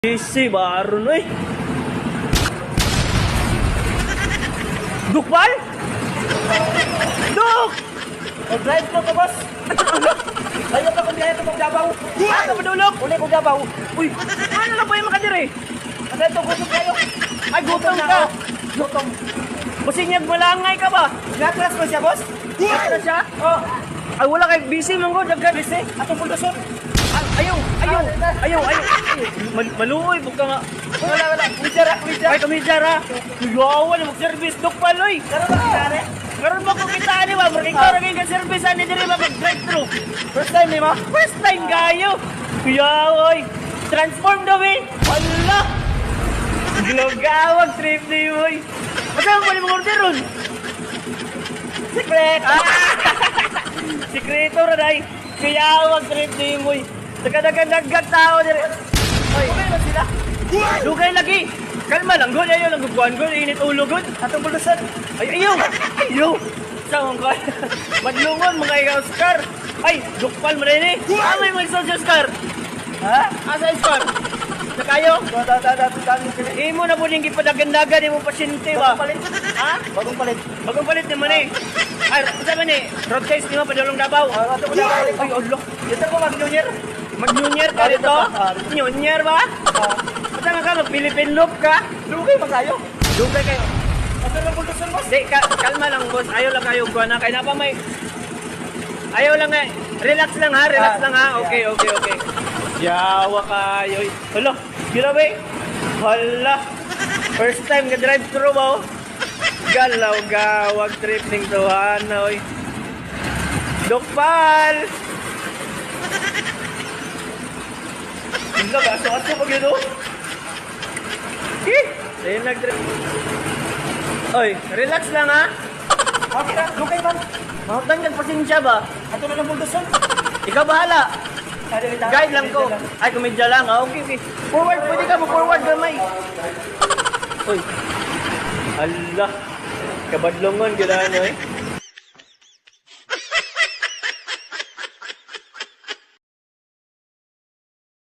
Isi baru nih. Duk bal? Duk! Drive ko to, boss. Ayaw ka kung biyahe ito mong Davao. Ano ba dulog? Uli ko Davao. Uy, ano na ba yung makadiri? Ano ito, gutom kayo? Ay, gutom ka. Gutom. Businyag malangay ka ba? Naklas ko siya, boss? Ano siya? Oh, Ay, wala kay busy man ko. Daghan. busy. Atong puldoson. Ayaw. Maluoy, buk ka nga. Wala. Kumitara. Ay, kami jara. Yawa na mag-service. Duk paloy. Pero ba kinari? Karon ba ko kita ni ba? Porque ikaw rin ka service ani diri ba mag-drive-thru. First time, di ba? First time kayo. Yawoy. Transform daw eh. Wala. Glogawag trip ni boy. Asa mo ni mga order ron? Secret. Sikreto ra dai. Kaya wag trip ni boy. Dagan-dagan tao diri. Oy, Okay ba sila? dugay lagi. Kalma lang, gol ayo lang guguan gol init ulo gol. Atong puldoson. Ay, ayaw! Saan ka? Madlungon mga ikaw, Oscar! Ay, dukpal mo rin eh! May mga isang Oscar! Ha? Asa Oscar? Na kayo? Dami. Imo na po yung ipadagandagan yung pasyente ba? Bagong palit. Ha? Bagong palit. Bagong palit naman eh! Ay, saan man eh? Road case ni mo, padulong Davao! Ato mo Davao. Ay, ulo! Dito ko mag-junior. Mag-junior ka dito? Junior ba? Saan ka? Mag-Philippine loop ka? Lugay ba kayo? Dugay kayo! Atong lang puldoson, boss. Di, kalma lang boss. Ayaw lang kayo kuha na. Kaya na pa may... Ayaw lang eh. Relax lang ha. Relax lang ha. Okay. Yawa kayo. Hala. Grabe. Hala. First time ka drive-thru ba? Galaw gawag trip ning tuhan na oy. Dokpal. Hindi ba? Aso pag yun o? Ayun nag-trip. Oy, relax lang ha. Okay na. Lugay ba? Mahutang kang pasensya ba? Ato na lang puldoson. Ikaw bahala. Guide lang ko. Ay, kumidya lang ha. Okay. Forward, pwede ka mo-forward gamay. Uy. Allah. Kabadlongon, gila ano eh.